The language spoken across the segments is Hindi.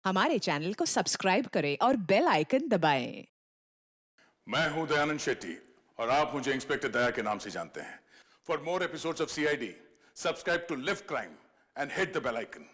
हमारे चैनल को सब्सक्राइब करें और बेल आइकन दबाएं। मैं हूं दयानंद शेट्टी और आप मुझे इंस्पेक्टर दया के नाम से जानते हैं। For more episodes of CID, subscribe to Live Crime and hit the bell icon.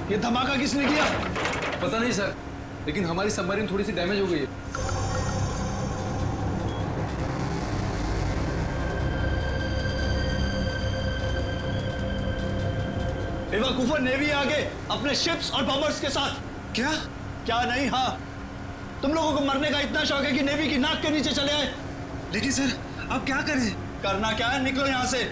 ये धमाका किसने किया? पता नहीं सर, लेकिन हमारी सबमरीन थोड़ी सी डैमेज हो गई है। बेवकूफों, नेवी आगे अपने शिप्स और बॉम्बर्स के साथ। क्या? क्या नहीं? हाँ, तुम लोगों को मरने का इतना शौक है कि नेवी की नाक के नीचे चले आए। लेकिन सर, अब क्या करें? करना क्या है? निकलो यहाँ से,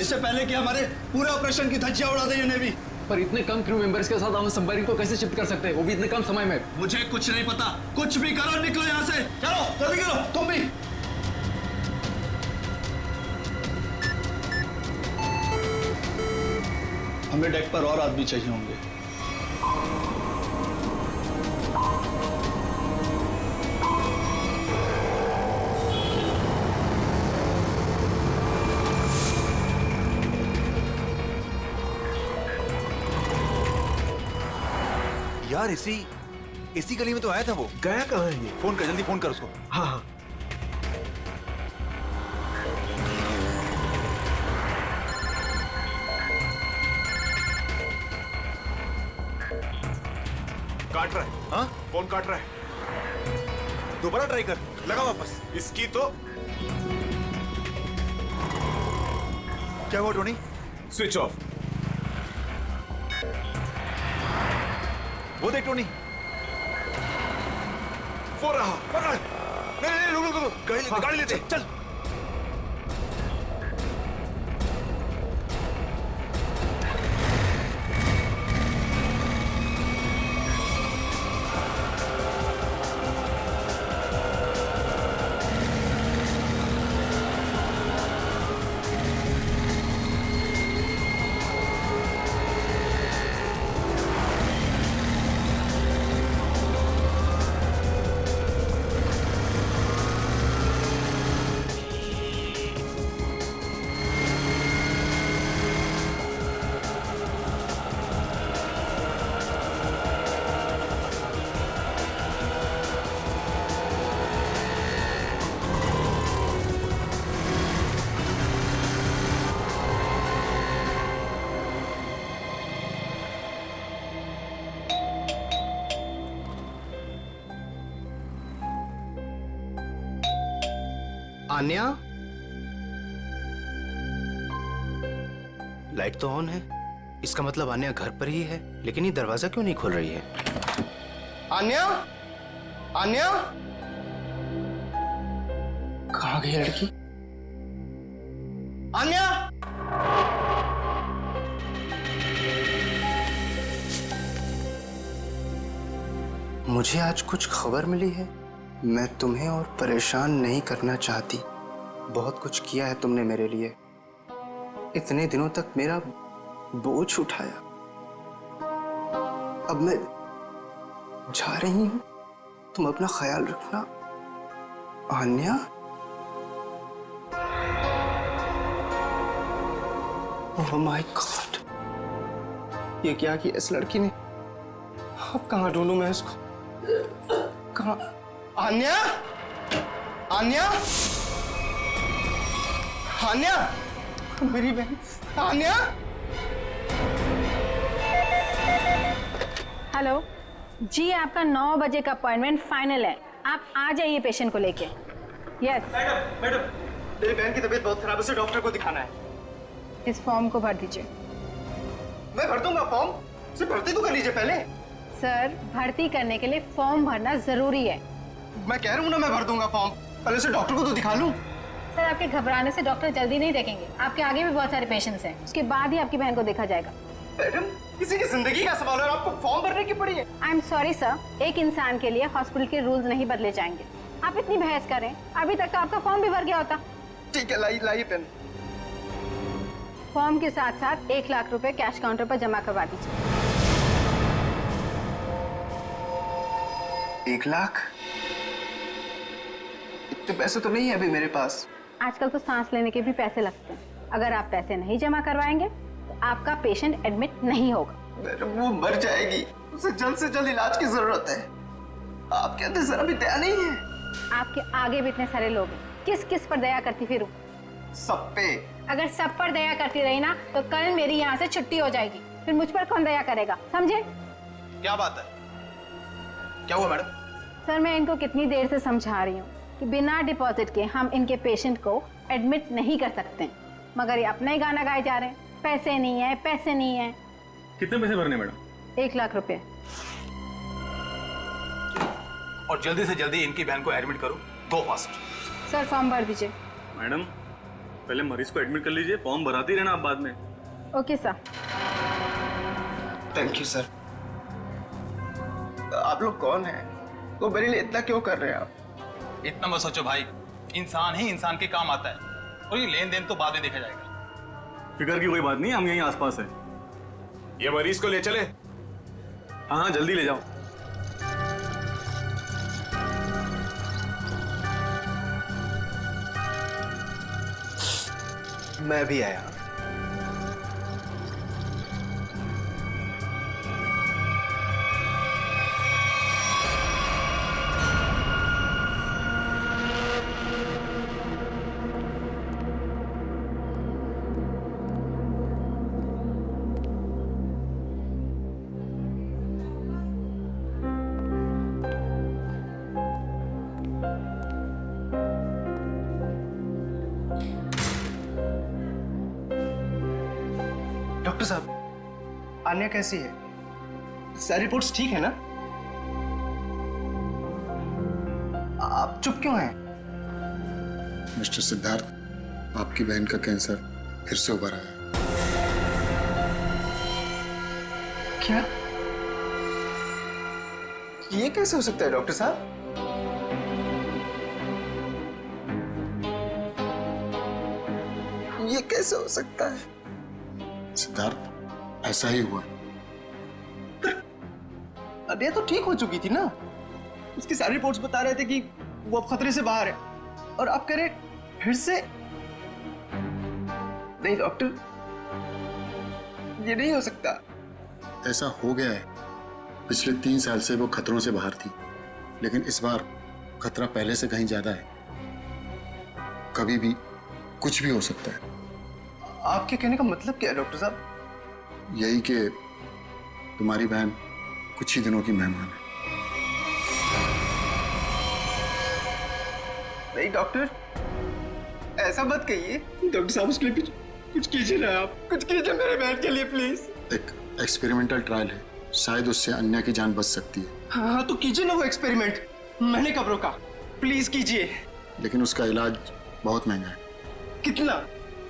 इससे पहले कि हमारे पूरे ऑपरेशन की धज्जियां उड़ा दे ये नेवी। पर इतने कम क्रू मेंबर्स के साथ हम सबमरीन को कैसे शिफ्ट कर सकते हैं, वो भी इतने कम समय में? मुझे कुछ नहीं पता, कुछ भी करो, निकलो यहाँ से। चलो जल्दी करो, तुम भी। हमें डेक पर और आदमी चाहिए होंगे। यार इसी गली में तो आया था वो। गया कहाँ है ये? फोन कर, जल्दी फोन कर उसको। हाँ हाँ। काट रहा है। हाँ, फोन काट रहा है। दोबारा ट्राई कर, लगा वापस। इसकी तो क्या हुआ टोनी? Switch off. वो देख टोनी, फोन रहा। पकड़। नहीं, रुक, गाड़ी लेते चल। आन्या, लाइट तो ऑन है, इसका मतलब आन्या घर पर ही है, लेकिन ये दरवाजा क्यों नहीं खोल रही है? आन्या, आन्या, कहाँ गई लड़की? आन्या! मुझे आज कुछ खबर मिली है। मैं तुम्हें और परेशान नहीं करना चाहती। बहुत कुछ किया है तुमने मेरे लिए। इतने दिनों तक मेरा बोझ उठाया। अब मैं जा रही हूं। तुम अपना ख्याल रखना आन्या। ओह माय गॉड, ये क्या किया इस लड़की ने? अब कहाँ ढूंढूं मैं इसको? कहाँ? आन्या! आन्या! आन्या! मेरी बहन आन्या! हेलो जी, आपका 9 बजे का अपॉइंटमेंट फाइनल है। आप आ जाइए पेशेंट को लेके। यस मैडम, मेरी बहन की तबीयत बहुत खराब है, उसे डॉक्टर को दिखाना है। इस फॉर्म को भर दीजिए। मैं भर दूंगा फॉर्म, उसे भर्ती तो कर लीजिए पहले। सर, भर्ती करने के लिए फॉर्म भरना जरूरी है। मैं कह रहा हूँ ना, मैं भर दूंगा फॉर्म, पहले उसे डॉक्टर को तो दिखा लूं। सर, आपके घबराने से डॉक्टर जल्दी नहीं देखेंगे। आपके आगे भी बहुत सारे पेशेंट्स हैं, उसके बाद ही आपकी बहन को देखा जाएगा। मैडम, किसी की जिंदगी का सवाल है और आपको फॉर्म भरने की पड़ी है। आई एम सॉरी सर, एक इंसान के लिए हॉस्पिटल के रूल्स नहीं बदले जाएंगे। आप इतनी बहस करें, अभी तक तो आपका फॉर्म भी भर गया होता। ठीक है, लाइए पेन। फॉर्म के साथ साथ 1 लाख रुपए कैश काउंटर पर जमा करवा दीजिए। 1 लाख? इतने पैसे तो नहीं है अभी मेरे पास। आजकल तो सांस लेने के भी पैसे लगते हैं। अगर आप पैसे नहीं जमा करवाएंगे तो आपका पेशेंट एडमिट नहीं होगा। मैडम, वो मर जाएगी, उसे जल्द से जल्द इलाज की जरूरत है। आपके अंदर जरा भी दया नहीं है। आपके आगे भी इतने सारे लोग हैं, किस किस पर दया करती फिरूं? सब पे। अगर सब पर दया करती रही ना तो कल मेरी यहाँ से छुट्टी हो जाएगी। फिर मुझ पर कौन दया करेगा, समझे? क्या बात है? क्या हुआ मैडम? सर, मैं इनको कितनी देर से समझा रही हूँ कि बिना डिपॉजिट के हम इनके पेशेंट को एडमिट नहीं कर सकते, मगर ये अपना ही गाना गाए जा रहे हैं। पैसे नहीं है, पैसे नहीं है। कितने पैसे भरने मैडम? 1 लाख रुपए। और जल्दी से जल्दी इनकी बहन को एडमिट करो, गो फास्ट। सर, फॉर्म भर दीजिए। मैडम, पहले मरीज को एडमिट कर लीजिए, फॉर्म भराती रहना आप बाद में। Okay sir. Thank you sir. आप लोग कौन हैं? वो मेरे लिए इतना क्यों कर रहे हैं आप? इतना मत सोचो भाई, इंसान ही इंसान के काम आता है, और ये लेन देन तो बाद में देखा जाएगा। फिक्र की कोई बात नहीं, हम यहीं आसपास है। ये मरीज को ले चले। हाँ, जल्दी ले जाओ। मैं भी आया। डॉक्टर साहब, आन्या कैसी है? सारी रिपोर्ट्स ठीक है ना? आप चुप क्यों हैं? मिस्टर सिद्धार्थ, आपकी बहन का कैंसर फिर से उभरा है। क्या? ये कैसे हो सकता है डॉक्टर साहब? ये कैसे हो सकता है? सिद्धार्थ, ऐसा ही हुआ। अरे तो ठीक हो चुकी थी ना। उसकी सारी रिपोर्ट्स बता रहे थे कि वो अब खतरे से बाहर है, और आप कह रहे फिर से? नहीं डॉक्टर, ये नहीं हो सकता। ऐसा हो गया है। पिछले 3 साल से वो खतरों से बाहर थी, लेकिन इस बार खतरा पहले से कहीं ज्यादा है। कभी भी कुछ भी हो सकता है। आपके कहने का मतलब क्या है डॉक्टर साहब? यही कि तुम्हारी बहन कुछ ही दिनों की मेहमान है। नहीं डॉक्टर, ऐसा मत कहिए। डॉक्टर साहब, उसके लिए कुछ कीजिए ना, आप कुछ कीजिए मेरे बहन के लिए प्लीज। एक एक्सपेरिमेंटल ट्रायल है, शायद उससे अन्या की जान बच सकती है। हाँ तो कीजिए ना वो एक्सपेरिमेंट। मैंने कब रोका? प्लीज कीजिए। लेकिन उसका इलाज बहुत महंगा है। कितना?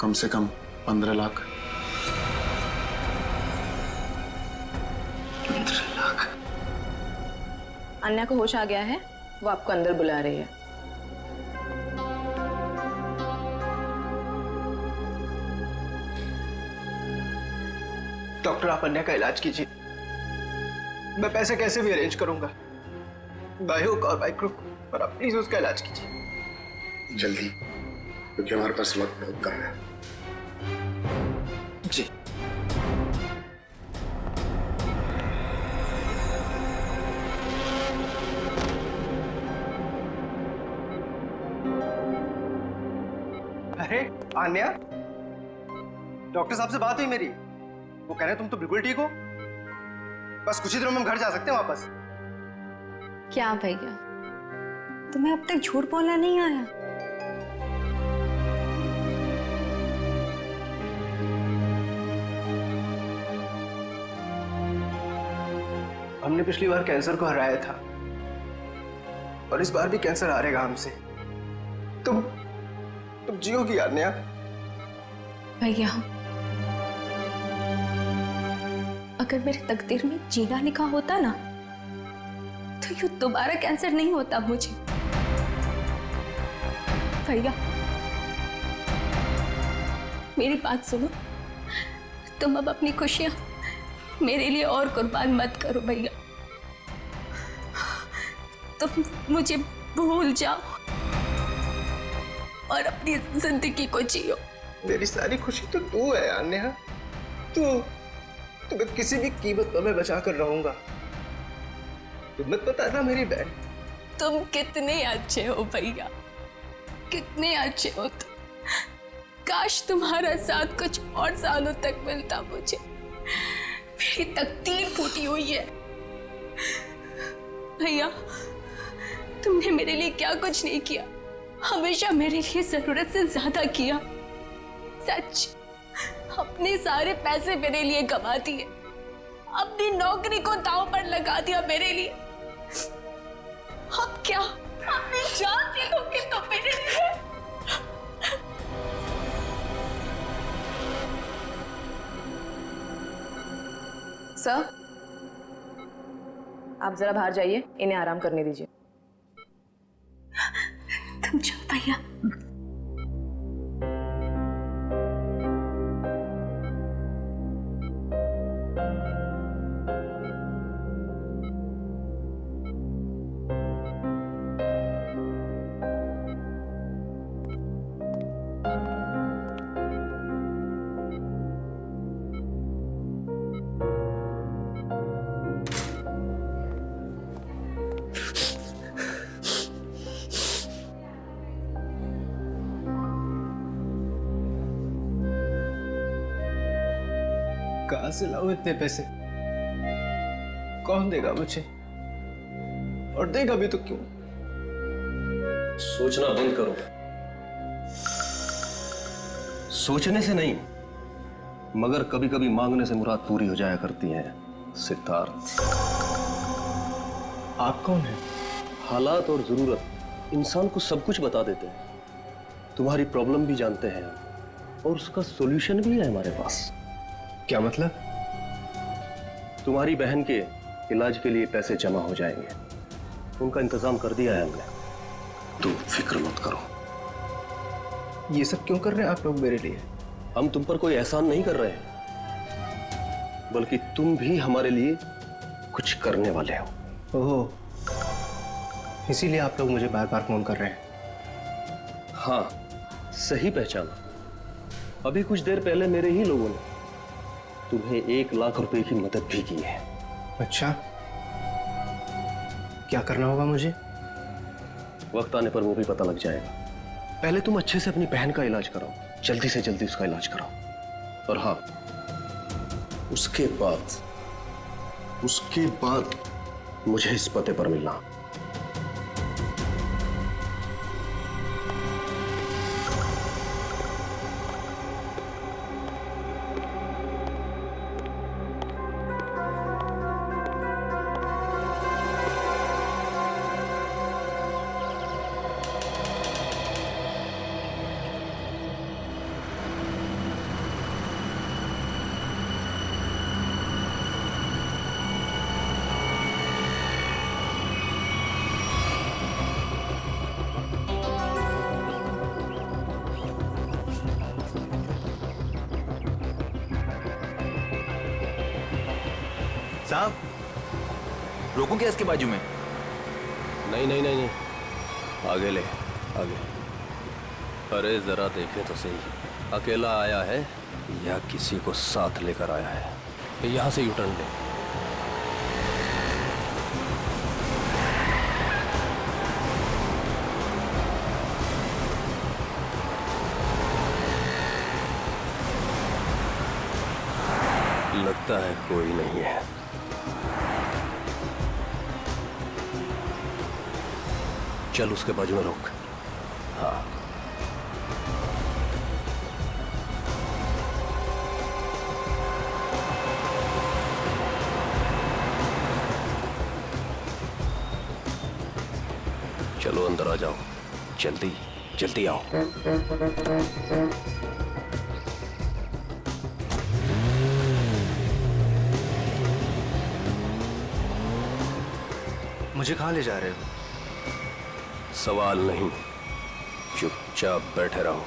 कम से कम 15 लाख। 15 लाख? अन्या को होश आ गया है, वो आपको अंदर बुला रही है। डॉक्टर, आप अन्या का इलाज कीजिए। मैं पैसे कैसे भी अरेंज करूंगा, बाय हुक और बाय क्रुक, पर आप प्लीज उसका इलाज कीजिए जल्दी, क्योंकि हमारे पास वक्त बहुत कम है। जी। अरे आन्या, डॉक्टर साहब से बात हुई मेरी, वो कह रहे हैं तुम तो बिल्कुल ठीक हो, बस कुछ ही दिनों में हम घर जा सकते हैं वापस। क्या भैया, तुम्हें अब तक झूठ बोलना नहीं आया? हमने पिछली बार कैंसर को हराया था और इस बार भी कैंसर हारेगा हमसे। तुम जियोगी आन्या। भैया, अगर मेरे तकदीर में जीना लिखा होता ना, तो यूं दोबारा कैंसर नहीं होता मुझे। भैया, मेरी बात सुनो, तुम अब अपनी खुशियां मेरे लिए और कुर्बान मत करो भैया। तुम मुझे भूल जाओ और अपनी जिंदगी को जियो। मेरी सारी खुशी तो तू है आन्या, तुम्हें किसी भी कीमत पर मैं बचा कर रहूंगा। तुम मत बताना मेरी बहन। तुम कितने अच्छे हो भैया, कितने अच्छे हो तुम। काश तुम्हारा साथ कुछ और सालों तक मिलता मुझे। मेरी तकदीर फूटी हुई है भैया। तुमने मेरे लिए क्या कुछ नहीं किया, हमेशा मेरे लिए जरूरत से ज्यादा किया। सच, अपने सारे पैसे मेरे लिए गवा दिए, अपनी नौकरी को दांव पर लगा दिया मेरे लिए। अब क्या अपनी जान दे दोगे तो मेरे लिए? सर, आप जरा बाहर जाइए, इन्हें आराम करने दीजिए। तुम जाओ भैया। कहां से लाऊं इतने पैसे? कौन देगा मुझे? और देगा भी तो क्यों? सोचना बंद करो। सोचने से नहीं, मगर कभी कभी मांगने से मुराद पूरी हो जाया करती है सिद्धार्थ। आप कौन हैं? हालात और जरूरत इंसान को सब कुछ बता देते हैं। तुम्हारी प्रॉब्लम भी जानते हैं और उसका सॉल्यूशन भी है हमारे पास। क्या मतलब? तुम्हारी बहन के इलाज के लिए पैसे जमा हो जाएंगे, उनका इंतजाम कर दिया है हमने। तो फिक्र मत करो। ये सब क्यों कर रहे हैं आप लोग मेरे लिए? हम तुम पर कोई एहसान नहीं कर रहे हैं, बल्कि तुम भी हमारे लिए कुछ करने वाले हो। ओह, इसीलिए आप लोग मुझे बार बार फोन कर रहे हैं। हाँ, सही पहचाना। अभी कुछ देर पहले मेरे ही लोगों ने तुम्हें 1 लाख रुपए की मदद भी की है। अच्छा, क्या करना होगा मुझे? वक्त आने पर वो भी पता लग जाएगा। पहले तुम अच्छे से अपनी बहन का इलाज कराओ, जल्दी से जल्दी उसका इलाज कराओ। और हाँ, उसके बाद मुझे इस पते पर मिलना। साहब, रोकूं क्या इसके बाजू में? नहीं नहीं नहीं नहीं, आगे ले, आगे। अरे जरा देखें तो सही, अकेला आया है या किसी को साथ लेकर आया है। यहां से यूटर्न ले। लगता है कोई नहीं है। चल उसके बाजू में रोक। हाँ, चलो अंदर आ जाओ, जल्दी जल्दी आओ। मुझे कहाँ ले जा रहे हो? सवाल नहीं, चुपचाप बैठे रहो।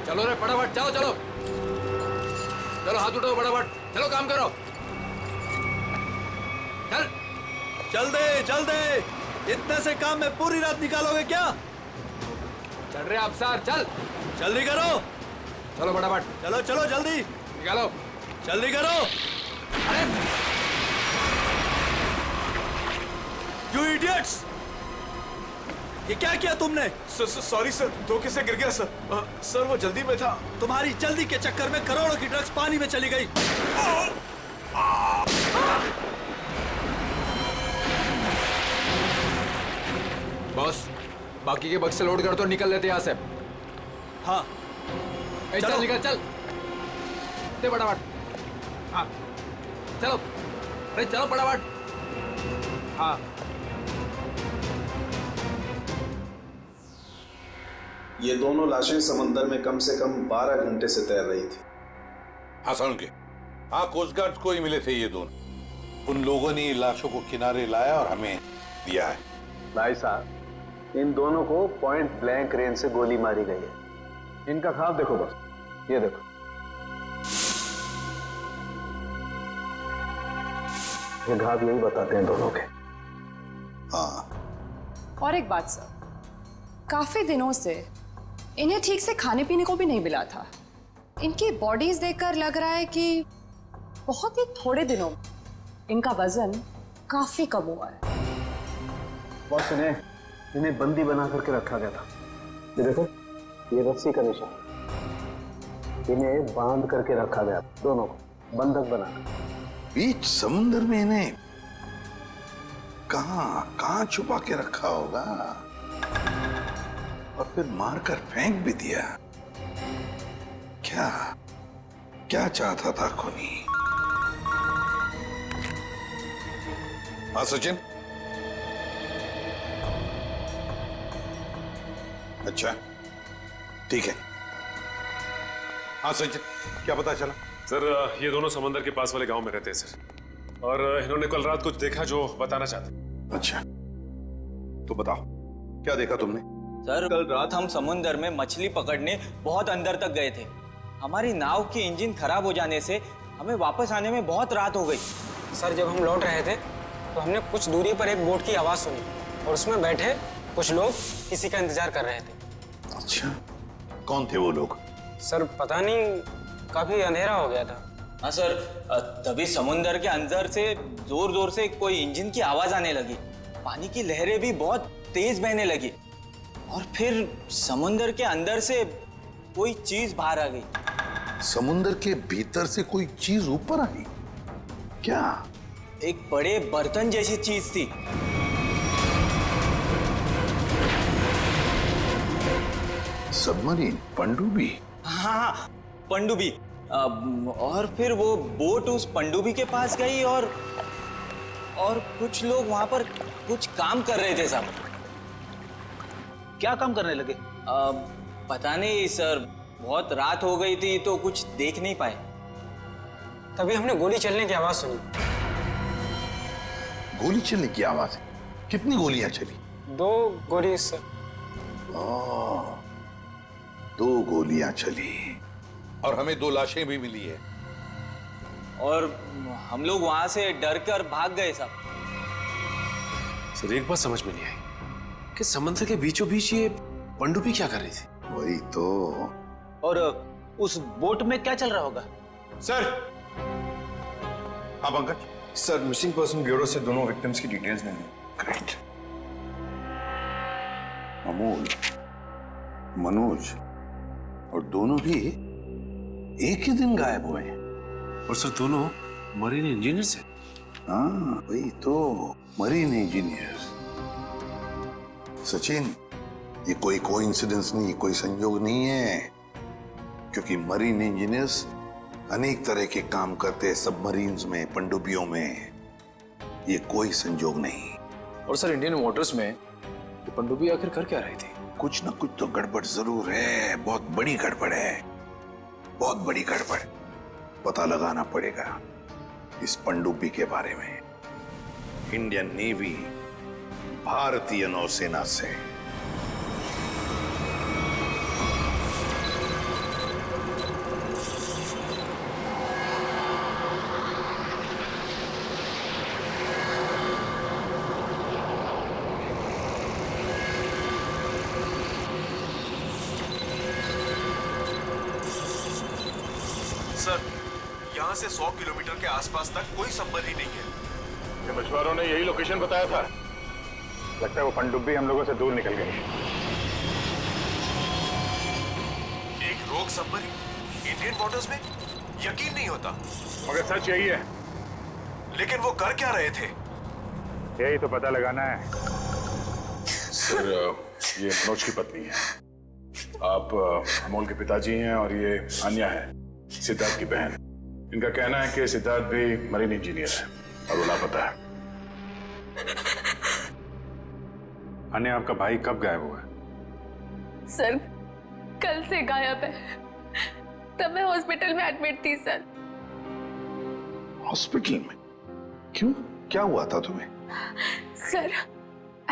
चलो रे फटाफट, चलो चलो चलो, हाथ उठाओ फटाफट, चलो काम करो। चल चल दे, इतने से काम में पूरी रात निकालोगे क्या? चल रहे अफसर, चल जल्दी करो, चलो फटाफट, चलो चलो जल्दी निकालो, जल्दी करो। अरे यू इडियट्स, ये क्या किया तुमने? सॉरी सर, धोखे से गिर गया सर। सर वो जल्दी में था। तुम्हारी जल्दी के चक्कर में करोड़ों की ड्रग्स पानी में चली गई। बॉस, बाकी के बक्से लोड कर दो, निकल लेते यहाँ से। हाँ चल निकल, चल दे फटाफट। हाँ चलो, अरे चलो फटाफट। हाँ ये दोनों लाशें समंदर में कम से कम 12 घंटे से तैर रही थी। हाँ समझ गए। हाँ, कोस्ट गार्ड को ही मिले थे ये दोनों। उन लोगों ने लाशों को किनारे लाया और हमें दिया है। भाई साहब, इन दोनों को पॉइंट ब्लैंक रेंज से गोली मारी गई है। इनका ख्वाब देखो बस, ये देखो। ये घाव यही बताते हैं दोनों के। हाँ। और एक बात सर, काफी दिनों से इन्हें ठीक से खाने पीने को भी नहीं मिला था। इनकी बॉडीज देखकर लग रहा है कि बहुत ही थोड़े दिनों इनका वजन काफी कम हुआ है। बॉस, इन्हें बंदी बना करके रखा गया था। ये देखो, ये रस्सी का निशान, इन्हें बांध करके रखा गया, दोनों को बंधक बनाकर। बीच समुद्र में इन्हें कहां छुपा के रखा होगा और फिर मारकर फेंक भी दिया। क्या चाहता था खूनी? हाँ सचिन। अच्छा ठीक है। हाँ सचिन, क्या पता चला? सर ये दोनों समंदर के पास वाले गांव में रहते हैं सर, और इन्होंने कल रात कुछ देखा जो बताना चाहते। अच्छा तो बताओ, क्या देखा तुमने? सर कल रात हम समुंदर में मछली पकड़ने बहुत अंदर तक गए थे। हमारी नाव की इंजन खराब हो जाने से हमें वापस आने में बहुत रात हो गई। सर जब हम लौट रहे थे तो हमने कुछ दूरी पर एक बोट की आवाज सुनी और उसमें बैठे कुछ लोग किसी का इंतजार कर रहे थे। अच्छा, कौन थे वो लोग? सर पता नहीं, काफी अंधेरा हो गया था। हाँ सर, तभी समुंदर के अंदर से जोर जोर से कोई इंजन की आवाज आने लगी। पानी की लहरें भी बहुत तेज बहने लगी और फिर समुंदर के अंदर से कोई चीज बाहर आ गई। समुंदर के भीतर से कोई चीज ऊपर आई? क्या? एक बड़े बर्तन जैसी चीज थी। सबमरीन, पनडुब्बी? हाँ, पनडुब्बी। और फिर वो बोट उस पनडुब्बी के पास गई और कुछ लोग वहां पर कुछ काम कर रहे थे साहब। क्या काम करने लगे? पता नहीं सर, बहुत रात हो गई थी तो कुछ देख नहीं पाए। तभी हमने गोली चलने की आवाज सुनी। गोली चलने की आवाज? कितनी गोलियां चली? 2 गोली सर। 2 गोलियां चली और हमें 2 लाशें भी मिली है। और हम लोग वहां से डर कर भाग गए साहब। सर एक बात समझ में नहीं आई कि समंदर के बीचों बीच ये पनडुब्बी क्या कर रही थी? वही तो। और उस बोट में क्या चल रहा होगा? सर। हाँ Pankaj. Sir missing person bureau से दोनों विक्टिम्स की डिटेल्स मिली। ग्रेट। अमोल, मनोज और दोनों भी एक ही दिन गायब हुए हैं। और सर दोनों मरीन इंजीनियर्स हैं। हाँ वही तो, मरीन इंजीनियर्स। सचिन, ये कोई कोइंसिडेंस नहीं, कोई संयोग नहीं है, क्योंकि मरीन इंजीनियर्स अनेक तरह के काम करते हैं सबमरीन्स में, पनडुब्बियों में। ये कोई संयोग नहीं। और सर इंडियन वाटर्स में ये पनडुब्बी आखिर कर क्या रही थी? कुछ ना कुछ तो गड़बड़ जरूर है, बहुत बड़ी गड़बड़ है, बहुत बड़ी गड़बड़। पता लगाना पड़ेगा इस पनडुब्बी के बारे में। इंडियन नेवी, भारतीय नौसेना से। सर यहाँ से 100 किलोमीटर के आसपास तक कोई सबमरीन नहीं है। ये मछुआरों ने यही लोकेशन बताया था। लगता है वो पनडुब्बी हम लोगों से दूर निकल गई। एक रोग सबमरीन इंडियन वाटर्स में? यकीन नहीं होता। मगर सच यही है। लेकिन वो कर क्या रहे थे? यही तो पता लगाना है। सर ये मनोज की पत्नी है। आप अमोल के पिताजी हैं और ये अन्या है, सिद्धार्थ की बहन। इनका कहना है कि सिद्धार्थ भी मरीन इंजीनियर है और वो लापता है। अन्या, आपका भाई कब गायब हुआ? सर कल से गायब है। तब मैं हॉस्पिटल में एडमिट थी सर। हॉस्पिटल में? क्यों, क्या हुआ था तुम्हें? सर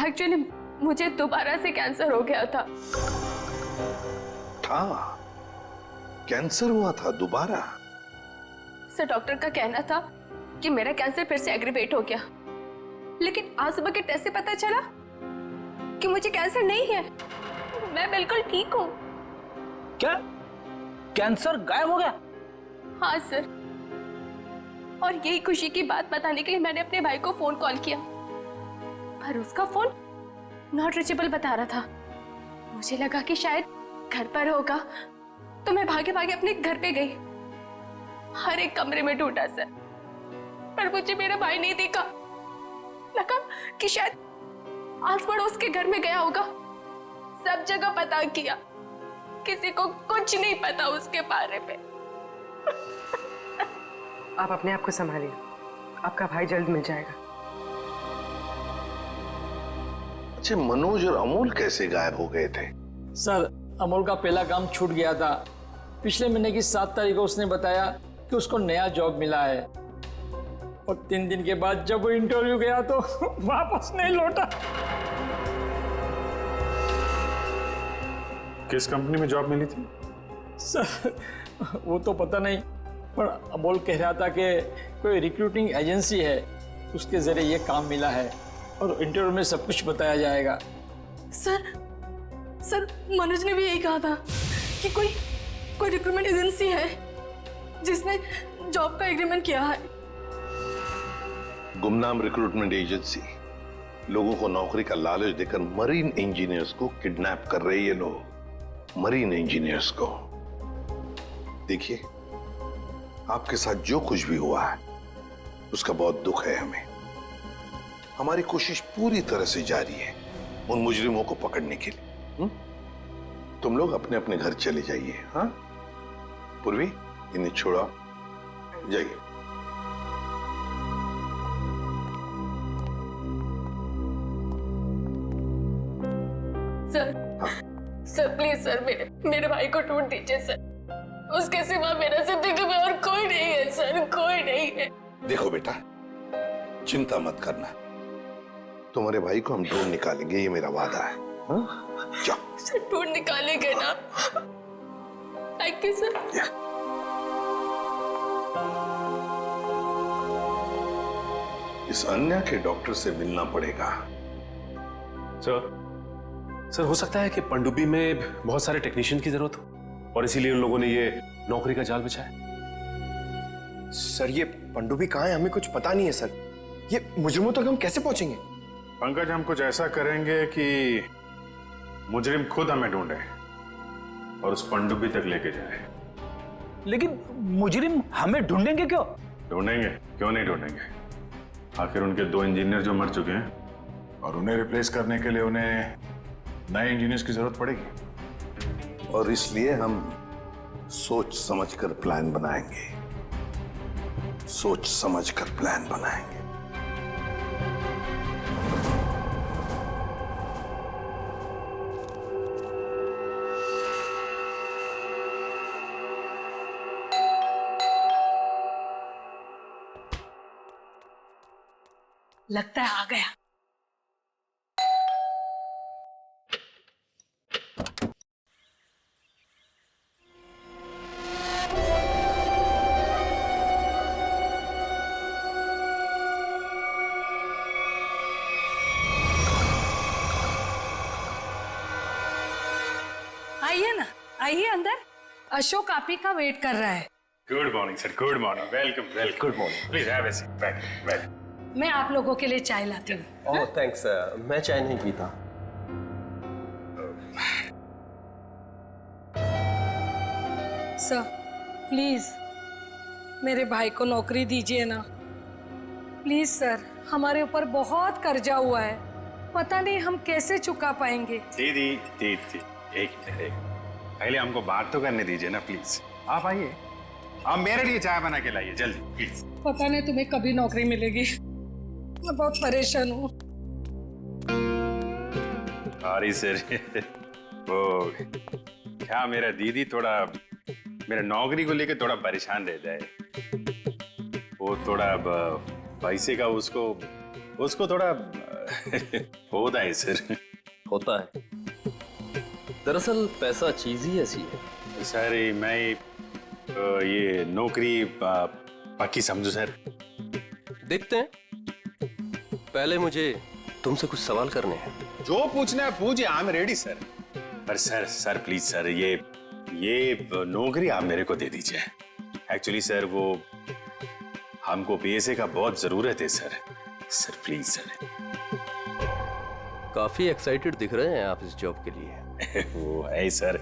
एक्चुअली मुझे दोबारा से कैंसर हो गया था। कैंसर हुआ था दोबारा? सर डॉक्टर का कहना था कि मेरा कैंसर फिर से एग्रीवेट हो गया, लेकिन आज सुबह के टेस्ट से पता चला कि मुझे कैंसर नहीं है। मैं बिल्कुल ठीक हूँ। क्या कैंसर गायब हो गया? हाँ सर, और यही खुशी की बात बताने के लिए मैंने अपने भाई को फोन कॉल किया, पर उसका फोन नॉट रीचेबल बता रहा था। मुझे लगा कि शायद घर पर होगा, तो मैं भागे भागे अपने घर पे गई। हर एक कमरे में ढूंढा सर, पर मुझे मेरा भाई नहीं दिखा। लगा कि शायद आस पड़ोस के घर में गया होगा। सब जगह पता किया, किसी को कुछ नहीं पता उसके बारे में। आप अपने आप को संभालिए, आपका भाई जल्द मिल जाएगा। अच्छा, मनोज और अमोल कैसे गायब हो गए थे? सर, अमोल का पहला काम छूट गया था। पिछले महीने की 7 तारीख को उसने बताया कि उसको नया जॉब मिला है, और 3 दिन के बाद जब वो इंटरव्यू गया तो वापस नहीं लौटा। किस कंपनी में जॉब मिली थी? सर, वो तो पता नहीं, पर अमोल कह रहा था कि कोई रिक्रूटिंग एजेंसी है, उसके जरिए ये काम मिला है और इंटरव्यू में सब कुछ बताया जाएगा। सर मनोज ने भी यही कहा था कि कोई रिक्रूटमेंट एजेंसी है जिसने जॉब का एग्रीमेंट किया है। गुमनाम रिक्रूटमेंट एजेंसी लोगों को नौकरी का लालच देकर मरीन इंजीनियर्स को किडनैप कर रही है। लोग मरीन इंजीनियर्स को। देखिए, आपके साथ जो कुछ भी हुआ है उसका बहुत दुख है हमें। हमारी कोशिश पूरी तरह से जारी है उन मुजरिमों को पकड़ने के लिए। तुम लोग अपने अपने घर चले जाइए। हाँ पूर्वी, इन्हें छोड़ो, जाइए। सर प्लीज सर, मेरे भाई को ढूंढ दीजिए सर। उसके सिवा मेरा जिंदगी में और कोई नहीं है सर, कोई नहीं है। देखो बेटा, चिंता मत करना, तुम्हारे भाई को हम ढूंढ निकालेंगे, ये मेरा वादा है। जाओ सर, ढूंढ निकालेंगे ना? Thank you sir. इस अन्या के डॉक्टर से मिलना पड़ेगा। सर, हो सकता है कि पनडुब्बी में बहुत सारे टेक्नीशियन की जरूरत हो और इसीलिए उन लोगों ने ये नौकरी का जाल बिछाया। सर, ये पनडुब्बी कहाँ है? हमें कुछ पता नहीं है सर। ये मुजरिमों तक हम कैसे पहुंचेंगे? पंकज, हम कुछ ऐसा करेंगे कि मुजरिम खुद हमें ढूंढे और उस पनडुब्बी तक लेके जाए। लेकिन मुजरिम हमें ढूंढेंगे क्यों? ढूंढेंगे, क्यों नहीं ढूंढेंगे? आखिर उनके 2 इंजीनियर जो मर चुके हैं और उन्हें रिप्लेस करने के लिए उन्हें नए इंजीनियर्स की जरूरत पड़ेगी। और इसलिए हम सोच समझकर प्लान बनाएंगे, सोच समझकर प्लान बनाएंगे। लगता है आ गया। आइए ना, आइए अंदर। अशोक आप ही का वेट कर रहा है। Good morning sir, good morning. Welcome welcome. Good morning. Please have a seat. Welcome. मैं आप लोगों के लिए चाय लाती हूँ। ओह थैंक्स, मैं चाय नहीं पीता। सर प्लीज मेरे भाई को नौकरी दीजिए ना, प्लीज सर। हमारे ऊपर बहुत कर्जा हुआ है, पता नहीं हम कैसे चुका पाएंगे। दीदी, एक मिनट, पहले हमको बात तो करने दीजिए ना प्लीज। आप आइए, आप मेरे लिए चाय बना के लाइए जल्दी प्लीज। पता नहीं तुम्हें कभी नौकरी मिलेगी, मैं बहुत परेशान हूँ। Sorry sir. वो क्या, मेरा दीदी थोड़ा मेरा नौकरी को लेकर थोड़ा परेशान रहता है। वो थोड़ा पैसे का उसको थोड़ा होता है सर। होता है। दरअसल पैसा चीज ही ऐसी है। सर मैं ये नौकरी पक्की समझू सर। देखते हैं, पहले मुझे तुमसे कुछ सवाल करने हैं। जो पूछना है पूछिए, आई एम रेडी सर। पर सर प्लीज सर, ये नौकरी आप मेरे को दे दीजिए। एक्चुअली सर वो हमको पैसे का बहुत जरूरत है सर प्लीज सर। काफी एक्साइटेड दिख रहे हैं आप इस जॉब के लिए। वो है सर,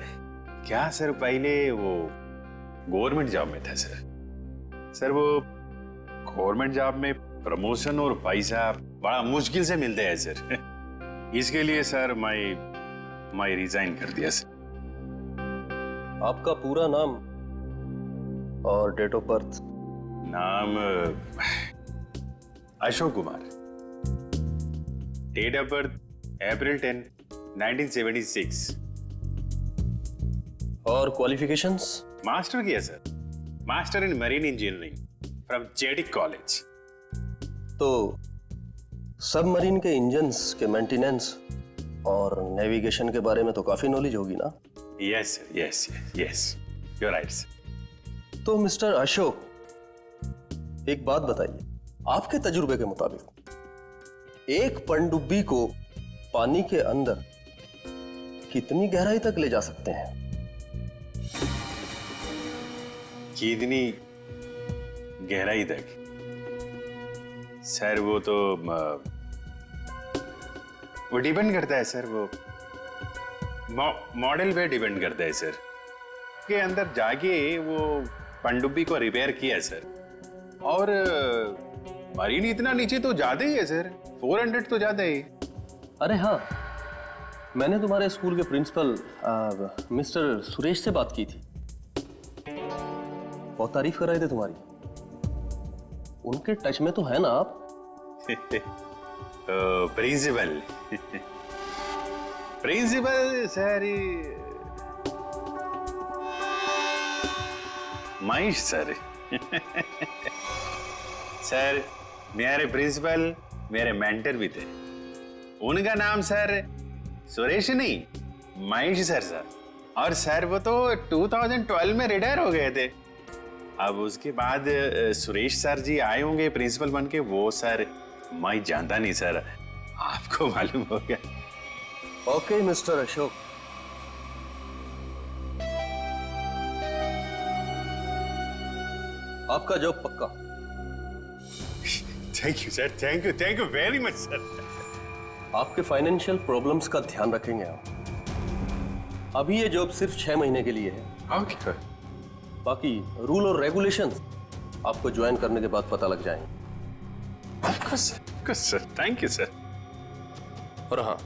क्या सर, पहले वो गवर्नमेंट जॉब में था सर वो गवर्नमेंट जॉब में प्रमोशन और पैसा बड़ा मुश्किल से मिलते हैं सर। इसके लिए सर मैं रिजाइन कर दिया सर। आपका पूरा नाम और डेट ऑफ बर्थ? नाम Ashok Kumar, date of birth April 10, 1976। और क्वालिफिकेशंस? मास्टर किया sir, master in marine engineering from जेडिक कॉलेज। तो सबमरीन के इंजन्स के मेंटेनेंस और नेविगेशन के बारे में तो काफी नॉलेज होगी ना? Yes sir, yes yes, you right sir. तो मिस्टर अशोक, एक बात बताइए, आपके तजुर्बे के मुताबिक एक पनडुब्बी को पानी के अंदर कितनी गहराई तक ले जा सकते हैं? कितनी गहराई तक? सर वो तो वो डिपेंड करता है सर, वो मॉडल पे डिपेंड करता है सर। के अंदर जाके वो पनडुब्बी को रिपेयर किया सर, और मरीन इतना नीचे तो जाते ही है सर, 400 तो जाते ही। अरे हाँ, मैंने तुम्हारे स्कूल के प्रिंसिपल मिस्टर सुरेश से बात की थी, बहुत तारीफ कर रहे थे तुम्हारी। उनके टच में तो है ना आप? Principal principal sir, Mahesh sir. Sir मेरे प्रिंसिपल मेरे मेंटर भी थे, उनका नाम सर सुरेश नहीं, महेश सर। और सर वो तो 2012 में रिटायर हो गए थे। अब उसके बाद सुरेश सर जी आए होंगे प्रिंसिपल बन के, वो सर मैं जानता नहीं सर, आपको मालूम हो गया। ओके मिस्टर अशोक, आपका जॉब पक्का। Thank you sir, thank you very much sir. आपके फाइनेंशियल प्रॉब्लम्स का ध्यान रखेंगे हम। अभी ये जॉब सिर्फ 6 महीने के लिए है। ओके। बाकी रूल और रेगुलेशंस आपको ज्वाइन करने के बाद पता लग जाएंगे। Sir thank you sir. और हाँ,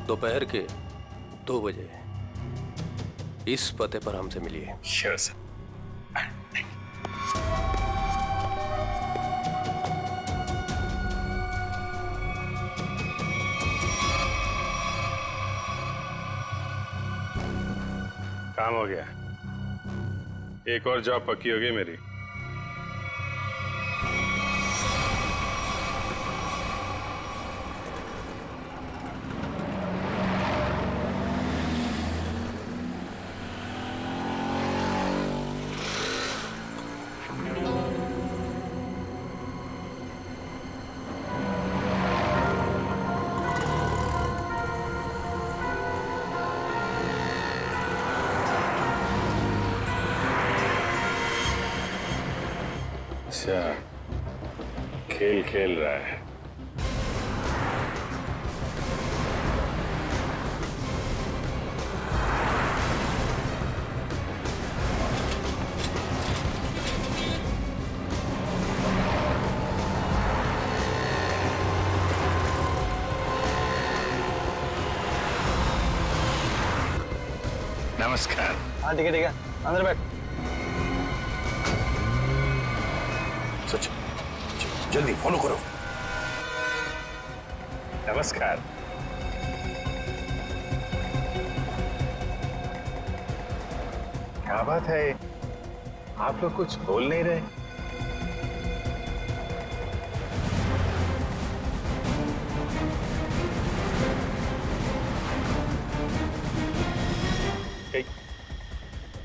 दोपहर के 2 बजे इस पते पर हमसे मिलिए। Sure sir. काम हो गया, एक और जॉब पक्की हो गई मेरी। अच्छा, खेल खेल रहा है। नमस्कार। हाँ ठीक है, अंदर बैठ। सच, जल्दी फॉलो करो। नमस्कार। क्या बात है, आप लोग कुछ बोल नहीं रहे?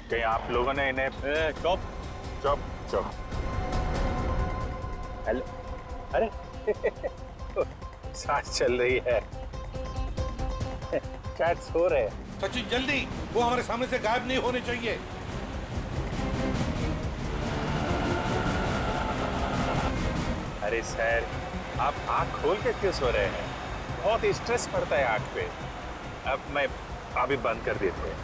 कहीं आप लोगों ने इन्हें चुप चुप चुप। हेलो, अरे सांस चल रही है, शायद सो रहे हैं। सचिन जल्दी, वो हमारे सामने से गायब नहीं होने चाहिए। अरे सर, आप आंख खोल के क्यों सो रहे हैं? बहुत स्ट्रेस पड़ता है आंख पे। अब मैं अभी बंद कर देते हैं।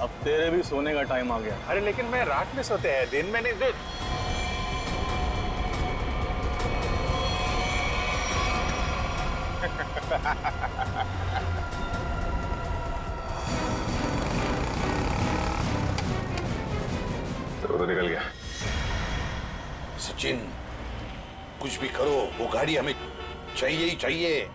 अब तेरे भी सोने का टाइम आ गया। अरे लेकिन मैं रात में सोते हैं, दिन में नहीं। तो निकल गया। सचिन, कुछ भी करो, वो गाड़ी हमें चाहिए ही चाहिए।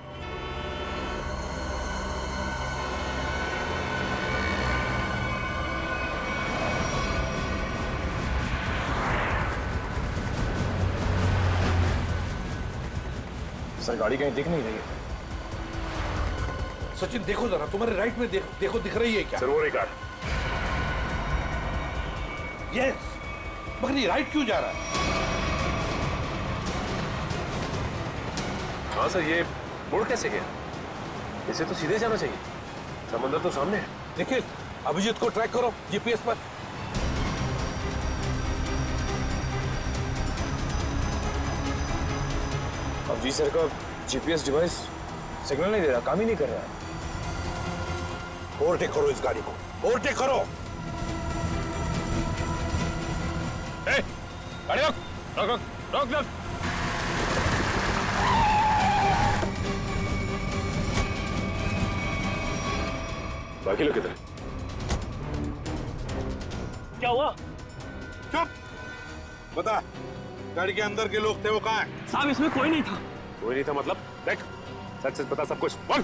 सर गाड़ी कहीं दिख नहीं रही है। सचिन देखो जरा, तुम्हारे राइट में देखो दिख रही है क्या? सर वो रही कार। यस, मगर ये राइट क्यों जा रहा है? हाँ सर, ये मुड़ कैसे गया? इसे तो सीधे जाना चाहिए, समंदर तो सामने है। निखिल, अभिजीत को ट्रैक करो जीपीएस पर। अब जी सर का जीपीएस डिवाइस सिग्नल नहीं दे रहा, काम ही नहीं कर रहा है। ओवरटेक करो इस गाड़ी को, ओवरटेक करो। गाड़ी रोक रोक रोक रोक रोक। बाकी लोग किधर? क्या हुआ? चुप, बता, गाड़ी के अंदर के लोग थे वो कहाँ हैं? साहब इसमें कोई नहीं था। कोई नहीं था मतलब? देख, सच सच बता सब कुछ, बोल।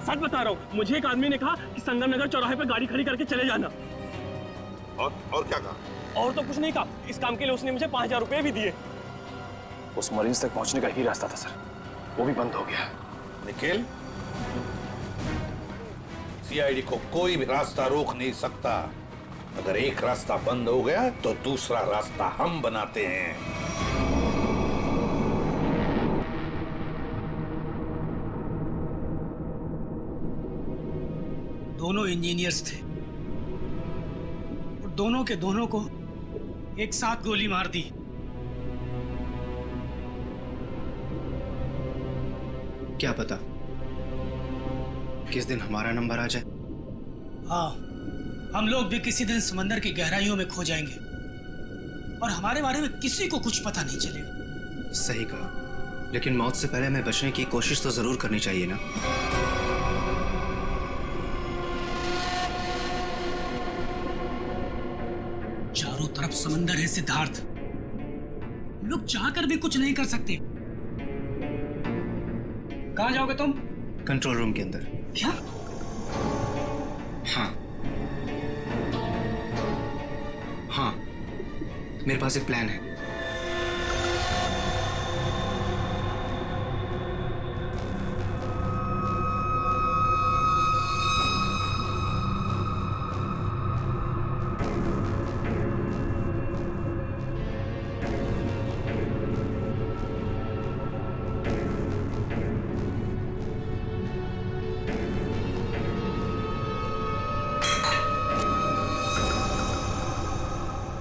सच बता रहा हूँ, मुझे एक आदमी ने कहा कि संगम नगर चौराहे पे गाड़ी खड़ी करके चले जाना। और क्या कहा? और तो कुछ नहीं कहा, इस काम के लिए उसने मुझे 5000 रुपए भी दिए। उस मरीज तक पहुंचने का ही रास्ता था सर, वो भी बंद हो गया। निखिल, सीआईडी को कोई भी रास्ता रोक नहीं सकता। अगर एक रास्ता बंद हो गया तो दूसरा रास्ता हम बनाते हैं। दोनों इंजीनियर्स थे और दोनों के दोनों को एक साथ गोली मार दी। क्या पता किस दिन हमारा नंबर आ जाए। हाँ, हम लोग भी किसी दिन समंदर की गहराइयों में खो जाएंगे और हमारे बारे में किसी को कुछ पता नहीं चलेगा। सही कहा, लेकिन मौत से पहले हमें बचने की कोशिश तो जरूर करनी चाहिए ना। चारों तरफ समंदर है सिद्धार्थ, हम लोग चाहकर भी कुछ नहीं कर सकते। कहाँ जाओगे तुम? कंट्रोल रूम के अंदर। क्या? हाँ, मेरे पास एक प्लान है।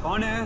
कौन है?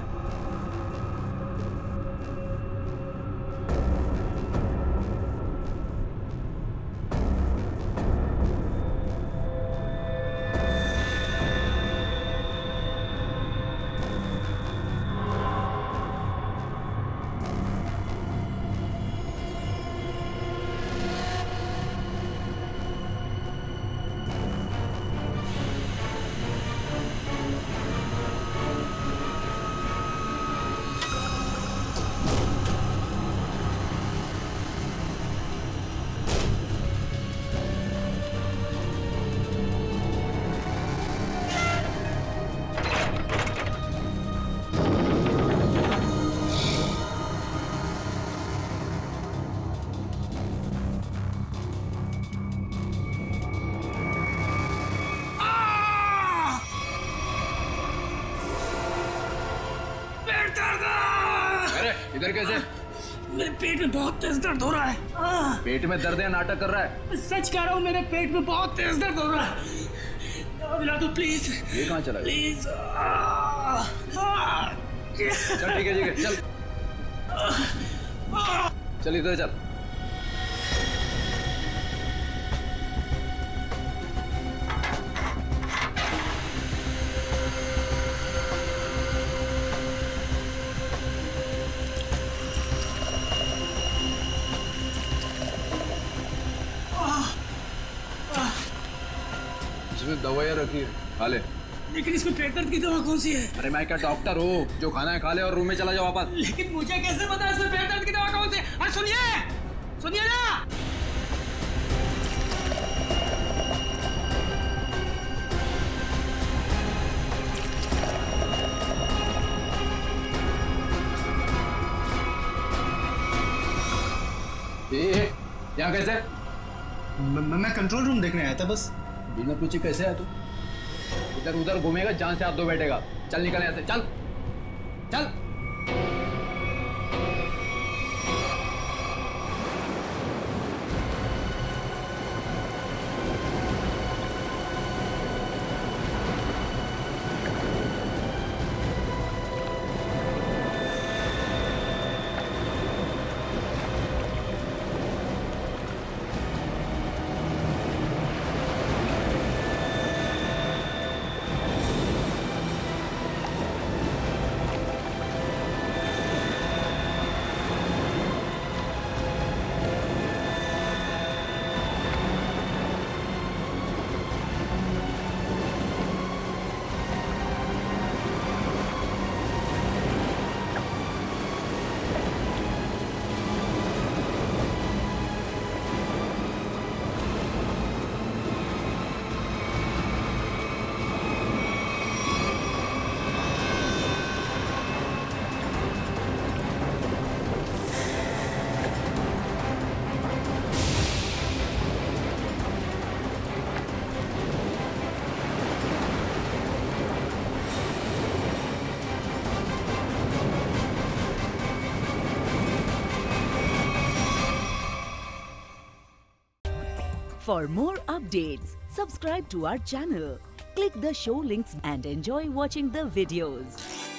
इधर कैसे? मेरे पेट में बहुत तेज दर्द हो रहा है। पेट में दर्द है, नाटक कर रहा है? सच कह रहा हूँ, मेरे पेट में बहुत तेज दर्द हो रहा है। दवा दिला दो प्लीज। ये कहाँ चला गया? प्लीज। चल ठीक है चल चल इधर चल। इसमें दवाइयाँ रखी है, खा ले। लेकिन इसमें पेट दर्द की दवा कौन सी है? अरे मैं क्या डॉक्टर हूँ? जो खाना है खा ले और रूम में चला जाओ वापस। लेकिन मुझे कैसे पता इसमें पेट दर्द की दवा कौन सी है? अरे सुनिए ना। यहाँ कैसे? मैं कंट्रोल रूम देखने आया था बस। बिना पूछे कैसे आया तू? इधर उधर घूमेगा, जान से हाथ धो बैठेगा। चल निकल यहाँ से, चल चल। For more updates, subscribe to our channel, click the show links and enjoy watching the videos.